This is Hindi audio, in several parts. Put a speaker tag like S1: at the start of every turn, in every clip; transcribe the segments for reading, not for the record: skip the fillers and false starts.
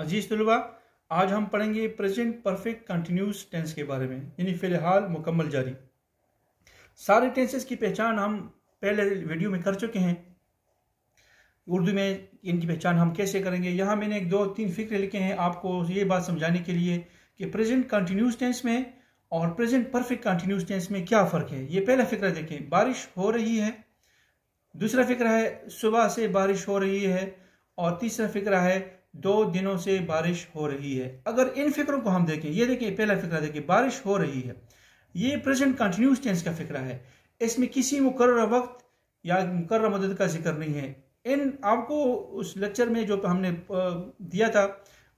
S1: अजीज तलबा, आज हम पढ़ेंगे प्रेजेंट परफेक्ट कंटिन्यूस टेंस के बारे में, यानी फिलहाल मुकम्मल जारी। सारे टेंसेस की पहचान हम पहले वीडियो में कर चुके हैं। उर्दू में इनकी पहचान हम कैसे करेंगे, यहाँ मैंने एक दो तीन फिक्रे लिखे हैं आपको ये बात समझाने के लिए कि प्रेजेंट कंटिन्यूस टेंस में और प्रेजेंट परफेक्ट कंटिन्यूस टेंस में क्या फ़र्क है। ये पहला फिक्रा देखें, बारिश हो रही है। दूसरा फिक्रा है सुबह से बारिश हो रही है। और तीसरा फिक्रा है 2 दिनों से बारिश हो रही है। अगर इन फिक्रों को हम देखें, ये देखें पहला फिक्रा देखें, बारिश हो रही है, ये प्रेजेंट कंटिन्यूस टेंस का फिक्रा है। इसमें किसी मुकर्रर वक्त या मुकर्रर मदद का जिक्र नहीं है। इन आपको उस लेक्चर में जो हमने दिया था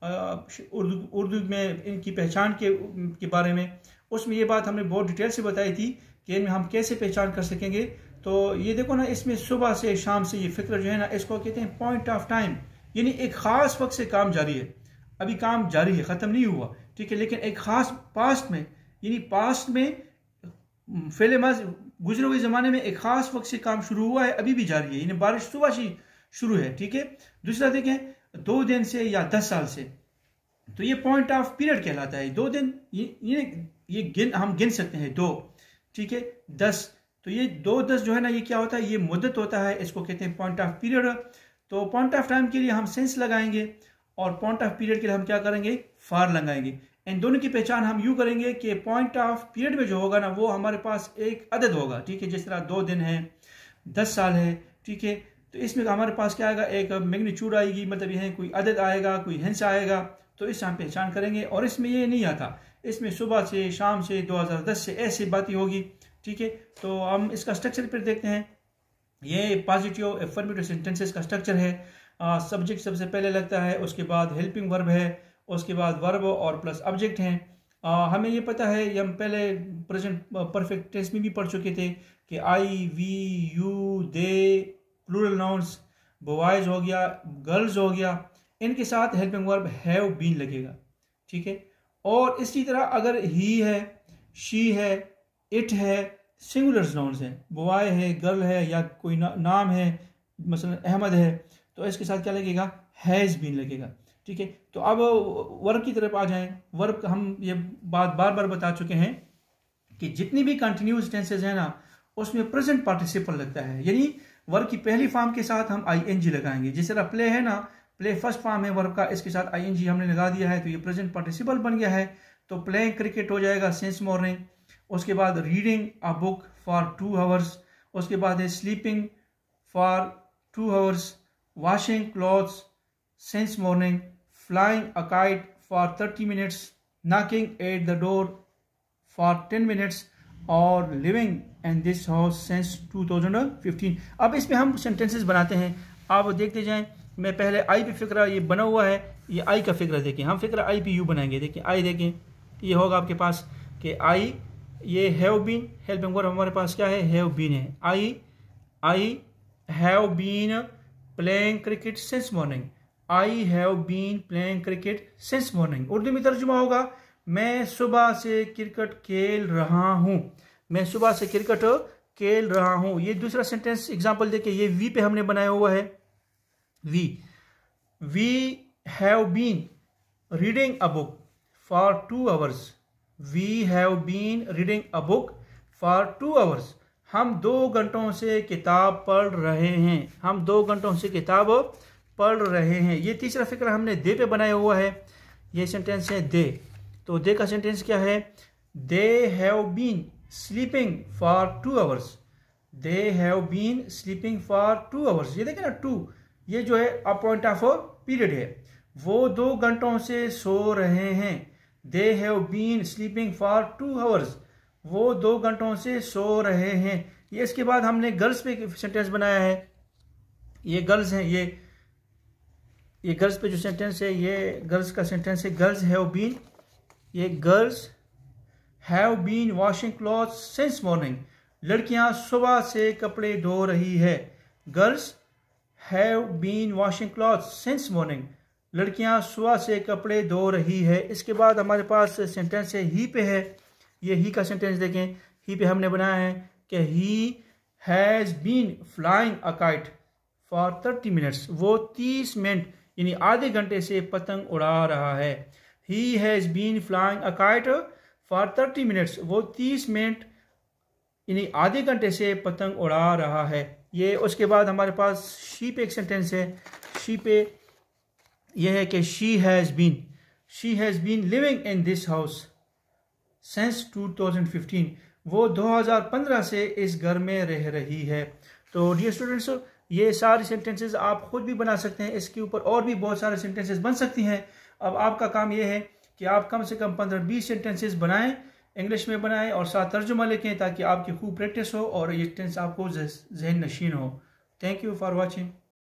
S1: उर्दू में इनकी पहचान के बारे में, उसमें ये बात हमने बहुत डिटेल से बताई थी कि इनमें हम कैसे पहचान कर सकेंगे। तो ये देखो ना, इसमें सुबह से शाम से ये फिक्र जो है ना, इसको कहते हैं पॉइंट ऑफ टाइम, यानी एक खास वक्त से काम जारी है। अभी काम जारी है, खत्म नहीं हुआ, ठीक है, लेकिन एक खास पास्ट में, यानी पास्ट में फेलेमाज गुजरे हुए जमाने में एक खास वक्त से काम शुरू हुआ है, अभी भी जारी है, यानी बारिश सुबह से शुरू है, ठीक है। दूसरा देखें 2 दिन से या 10 साल से, तो ये पॉइंट ऑफ पीरियड कहलाता है। 2 दिन ये हम गिन सकते हैं 2, ठीक है, 10, तो ये 2-10 जो है ना, ये क्या होता है, ये मुद्दत होता है, इसको कहते हैं पॉइंट ऑफ पीरियड। तो पॉइंट ऑफ टाइम के लिए हम सेंस लगाएंगे और पॉइंट ऑफ पीरियड के लिए हम क्या करेंगे, फार लगाएंगे। इन दोनों की पहचान हम यूं करेंगे कि पॉइंट ऑफ पीरियड में जो होगा ना, वो हमारे पास एक अदद होगा, ठीक है, जिस तरह 2 दिन है, 10 साल है, ठीक है। तो इसमें हमारे पास क्या आएगा, एक मैग्नीट्यूड आएगी, मतलब यह कोई अदद आएगा, कोई हिंस आएगा, तो इससे हम पहचान करेंगे। और इसमें ये नहीं आता, इसमें सुबह से शाम से 2010 से ऐसी बातें होगी, ठीक है। तो हम इसका स्ट्रक्चर पर देखते हैं। ये पॉजिटिव अफर्मेटिव सेंटेंसेस का स्ट्रक्चर है। सब्जेक्ट सबसे पहले लगता है, उसके बाद हेल्पिंग वर्ब है, उसके बाद वर्ब और प्लस ऑब्जेक्ट हैं। हमें ये पता है, ये हम पहले प्रेजेंट परफेक्ट टेंस में भी पढ़ चुके थे कि I, we, you, they, plural nouns, boys हो गया, गर्ल्स हो गया, इनके साथ हेल्पिंग वर्ब हैव बीन लगेगा, ठीक है। और इसी तरह अगर ही है, शी है, इट है, सिंगुलर नाउन्स हैं, बॉय है, गर्ल है, या कोई नाम है, मसलन अहमद है, तो इसके साथ क्या लगेगा, हैज़ बीन लगेगा, ठीक है। तो अब वर्ब की तरफ आ जाएं। वर्ब हम ये बात बार बार बता चुके हैं कि जितनी भी कंटिन्यूस टेंसेज है ना, उसमें प्रेजेंट पार्टिसिपल लगता है, यानी वर्ब की पहली फॉर्म के साथ हम आईएनजी लगाएंगे। जिस तरह प्ले है ना, प्ले फर्स्ट फॉर्म है वर्ब का, इसके साथ आईएनजी हमने लगा दिया है, तो ये प्रेजेंट पार्टिसिपल बन गया है। तो प्लेइंग क्रिकेट हो जाएगा सिंस मॉर्निंग। उसके बाद reading a book for 2 hours. उसके बाद है sleeping for 2 hours, washing clothes since morning, flying a kite for 30 minutes, knocking at the door for 10 minutes, और living in this house since 2015। अब इसमें हम सेंटेंसेस बनाते हैं, आप देखते जाएं। मैं पहले आई पे फिक्रा ये बना हुआ है, ये आई का फिक्रा देखें, हम फिक्रा आई पे यू बनाएंगे। देखिए आई, देखें ये होगा आपके पास कि आई, ये हैव बीन, हेल्पिंग वर्ब हमारे पास क्या है, हैव बीन है। I have been playing cricket since morning, I have been playing cricket since morning. Urdu में तर्जुमा होगा, मैं सुबह से क्रिकेट खेल रहा हूँ, मैं सुबह से क्रिकेट खेल रहा हूँ। ये दूसरा सेंटेंस एग्जाम्पल देखिए, ये वी पे हमने बनाया हुआ है, we have been reading a book for 2 hours, we have been reading a book for 2 hours. हम 2 घंटों से किताब पढ़ रहे हैं, हम 2 घंटों से किताब पढ़ रहे हैं। ये तीसरा फिक्र हमने दे पे बनाया हुआ है, ये सेंटेंस है दे। तो दे का सेंटेंस क्या है, they have been sleeping for 2 hours, they have been sleeping for 2 hours. ये देखें ना, 2 ये जो है अ पॉइंट ऑफ पीरियड है, वो 2 घंटों से सो रहे हैं। They have been sleeping for 2 hours, वो 2 घंटों से सो रहे हैं। ये इसके बाद हमने गर्ल्स पे सेंटेंस बनाया है, ये गर्ल्स हैं, ये गर्ल्स पे जो सेंटेंस है, ये गर्ल्स का सेंटेंस है, गर्ल्स हैव बीन, ये girls have been washing clothes since morning, लड़कियां सुबह से कपड़े धो रही है। Girls have been washing clothes since morning, लड़कियां सुबह से कपड़े धो रही है। इसके बाद हमारे पास सेंटेंस है ही पे है, ये ही का सेंटेंस देखें, ही पे हमने बनाया है कि he has been flying a kite for 30 minutes, वो 30 मिनट यानी आधे घंटे से पतंग उड़ा रहा है। He has been flying a kite for 30 minutes, वो 30 मिनट यानी आधे घंटे से पतंग उड़ा रहा है। ये उसके बाद हमारे पास शी पे एक सेंटेंस है। शी पे यह है कि she has been living in this house since 2015, वो 2015 से इस घर में रह रही है। तो डियर स्टूडेंट्स, ये सारी सेंटेंसेस आप खुद भी बना सकते हैं। इसके ऊपर और भी बहुत सारे सेंटेंसेस बन सकती हैं। अब आपका काम ये है कि आप कम से कम 15-20 सेंटेंसेस बनाएं, इंग्लिश में बनाएं और साथ तर्जुमा लिखें, ताकि आपकी खूब प्रैक्टिस हो और ये टेंस आपको जहन नशीन हो। Thank you for watching.